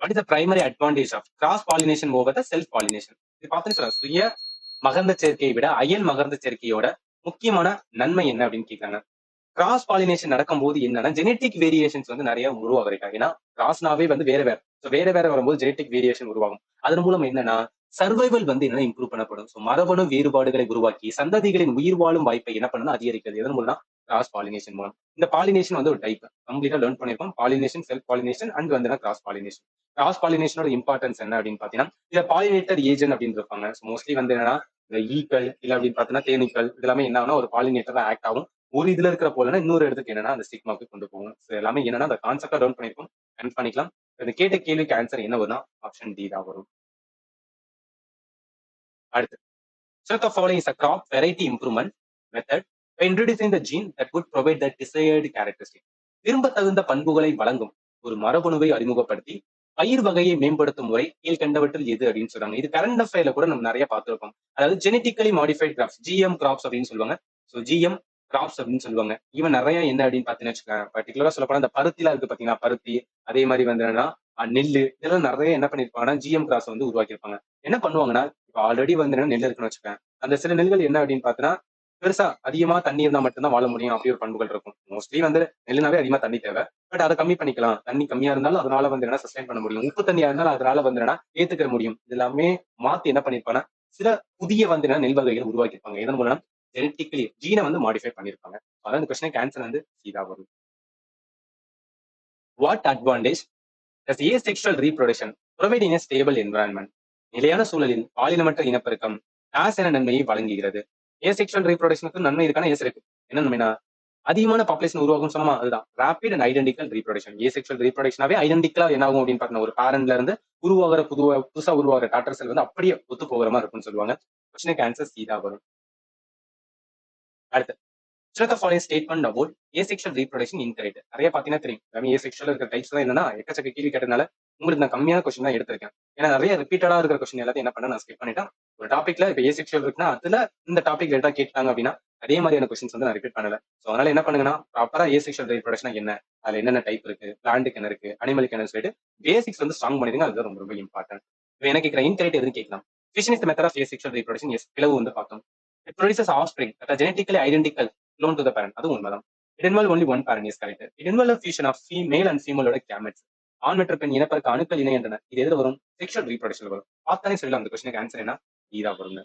What is the primary advantage of cross pollination over the self pollination? இது பார்த்தீங்கன்னு சொல்றாங்க. சுய மகரந்த சேர்க்கையை விட அயல் மகரந்த சேர்க்கையோட முக்கியமான நன்மை என்ன அப்படின்னு கேட்கிறாங்க. கிராஸ் பாலினேஷன் நடக்கும்போது என்னன்னா ஜெனெட்டிக் வேரியேஷன்ஸ் வந்து நிறைய உருவாகுறீங்க. ஏன்னா கிராஸ்னாவே வந்து வேற வேற. ஸோ வேற வேற வரும்போது ஜெனெட்டிக் வேரியேஷன் உருவாகும். அதன் மூலம் என்னன்னா சர்வைவல் வந்து என்ன இம்ப்ரூவ் பண்ணப்படும். ஸோ மரபணு வேறுபாடுகளை உருவாக்கி சந்ததிகளின் உயிர் வாழும் வாய்ப்பை என்ன பண்ணணும் அதிகரிக்கிறது. எதன் மூலம் கிராஸ் பாலினேஷன் மூலம். இந்த பாலினேஷன் வந்து ஒரு டைப் கம்ப்ளீட்டா லேர்ன் பண்ணிருக்கோம். பாலினேஷன், செல்ஃப் பாலினேஷன் அண்ட் வந்து கிராஸ் பாலினேஷன். கிராஸ் பாலினேஷனோட இம்பார்ட்டன்ஸ் என்ன அப்படின்னு பாத்தீங்கன்னா இத பாலினேட்டர் ஏஜென்ட் அப்படின்னு இருப்பாங்க. மோஸ்ட்லி வந்து என்னன்னா இந்த ஈக்கள் இல்ல அப்படின்னு பாத்தீங்கன்னா தேனீக்கள் இதெல்லாமே என்ன ஆகும்னா ஒரு பாலினேட்டர் தான் ஆக்ட் ஆகும். ஒரு இதுல இருக்கிற போலனா இன்னொரு இடத்துக்கு என்னன்னா அந்த ஸ்டிக்மாக்கு கொண்டு போகும். எல்லாமே என்னன்னா அந்த கான்செப்டா லேர்ன் பண்ணிருக்கோம். கனெக்ட் பண்ணிக்கலாம். இந்த கேட்ட கேள்விக்கு ஆன்சர் என்ன வரும்னா ஆப்ஷன் டி தான் வரும். அடுத்து so the following is a crop variety improvement method by introducing the gene that would provide the desired characteristic. விரும்பத்தகுந்த பண்புகளை வழங்கும் ஒரு மரபணுவை அறிமுகப்படுத்தி பயிர் வகையை மேம்படுத்தும் முறை கீழ்கண்டவற்றில் எது அப்படின்னு சொல்றாங்க. இது கரண்ட் அஃபேர்ல கூட நம்ம நிறைய பார்த்திருக்கோம். அதாவது genetically modified crops GM crops அப்படின்னு சொல்லுவாங்க. ஸோ ஜிஎம் கிராப்ஸ் அப்படின்னு சொல்லுவாங்க. இவன் நிறைய என்ன அப்படின்னு பாத்தீங்கன்னா வச்சுக்கோங்க. பர்டிகுலரா சொல்ல போனா இந்த பருத்திலாம் இருக்கு பாத்தீங்கன்னா பருத்தி அதே மாதிரி வந்து என்னன்னா நெல்லு இதெல்லாம் நிறைய என்ன பண்ணிருப்பாங்கன்னா ஜிஎம் கிராஸ் வந்து உருவாக்கியிருப்பாங்க. என்ன பண்ணுவாங்கன்னா இப்ப ஆல்ரெடி வந்து என்ன நெல் இருக்குன்னு வச்சுக்கேன். அந்த சில நெல்கள் என்ன அப்படின்னு பாத்தீங்கன்னா பெருசா அதிகமா தண்ணி இருந்தா மட்டும்தான் வாழ முடியும் அப்படி ஒரு பண்புகள் இருக்கும். மோஸ்ட்லி வந்து நெல்லுனாவே அதிகமா தண்ணி தேவை. பட் அதை கம்மி பண்ணிக்கலாம். தண்ணி கம்மியா இருந்தாலும் அதனால வந்து என்ன சஸ்டைன் பண்ண முடியும். உப்பு தண்ணியா இருந்தாலும் அதனால வந்து என்னன்னா ஏத்துக்க முடியும். இது எல்லாமே மாத்தி என்ன பண்ணிருப்பாங்கன்னா சில புதிய வந்து என்ன நெல் வகைகள் உருவாக்கியிருப்பாங்க. இதன் மூலம் ஜெனட்டிக்கலி ஜீனை வந்து மாடிஃபை பண்ணிருப்பாங்க. அதான் இந்த கொஸ்டினுக்கு ஆன்சர் வந்து சீதா வரும். What advantage does asexual reproduction provide in a stable environment? நிலையான சூழலில் பாலினமற்ற இனப்பெருக்கம் ஆஸ் என நன்மையை வழங்குகிறது. ஏசெக்சுவல் ரீப்ரொடக்ஷனுக்கு நன்மை இருக்கான எஸ் இருக்கு. என்ன நன்மைனா அதிகமான பாப்புலேஷன் உருவாகும் சொன்னோமா அதுதான் rapid and identical reproduction. Asexual ரீப்ரொடக்ஷனாவே ஐடென்டிக்கலா என்ன ஆகும் அப்படின்னு பார்த்தீங்கன்னா ஒரு பேரண்ட்ல இருந்து உருவாகிற புதுசா உருவாகிற டாட்டர் செல் வந்து அப்படியே ஒத்து போகிற மாதிரி இருக்கும்னு சொல்லுவாங்க. கொஸ்டினுக்கு ஆன்சர் சீதா வரும். அடுத்து So the following statement about asexual reproduction incorrect. நிறைய பாத்தீங்கன்னா தெரியும். ஏசெக்சுவல் இருக்கிற டைப்ஸ் தான் என்னன்னா எக்கச்சக்க கேள்வி கேட்டதுனால உங்களுக்கு நான் கம்மியான கொஸ்டின் தான் எடுத்திருக்கேன். ஏன்னா நிறைய ரிப்பீட்டடா இருக்கிற கொஸ்டின் எல்லாத்தையும் என்ன பண்ண நான் ஸ்கிப் பண்ணிட்டேன். ஒரு டாபிக்ல இப்ப ஏசெக்சுவல் இருக்குன்னா அதுல இந்த டாபிக் ரிலேட்டா கேட்டாங்க அப்படின்னா அதே மாதிரியான கொஸ்டின்ஸ் வந்து நான் ரிப்பீட் பண்ணல. சோ அதனால என்ன பண்ணுங்கன்னா ப்ராப்பரா ஏசெக்சுவல் ரீப்ரொடக்ஷன் என்ன அதுல என்னென்ன டைப் இருக்கு பிளான்ட்டுக்கு என்ன இருக்கு அனிமலுக்கு என்ன சொல்லிட்டு பேசிக்ஸ் வந்து ஸ்ட்ராங் பண்ணிடுங்க. அது ரொம்ப ரொம்ப இம்பார்ட்டன்ட். இப்போ என்ன கேட்கிற இன்கரெக்ட் எதுன்னு கேட்கலாம். Fission is the method of asexual reproduction. Yes, பிளவு வந்து பார்த்தோம். It produces offspring that are genetically identical clone to the parent. அது உண்மைதான். It involve only one parent is correct. It involve a fusion of female and female ஓட gametes. ஆண் மற்றும் பெண் இனப்பெருக்க அணுக்கள் இணைகின்றன. இது எதுல வரும்? செக்ஷுவல் ரீப்ரொடக்ஷன் வரும். பார்த்தாலே சொல்லலாம் அந்த கொஸ்டினுக்கு ஆன்சர் என்ன? இதா வரும்.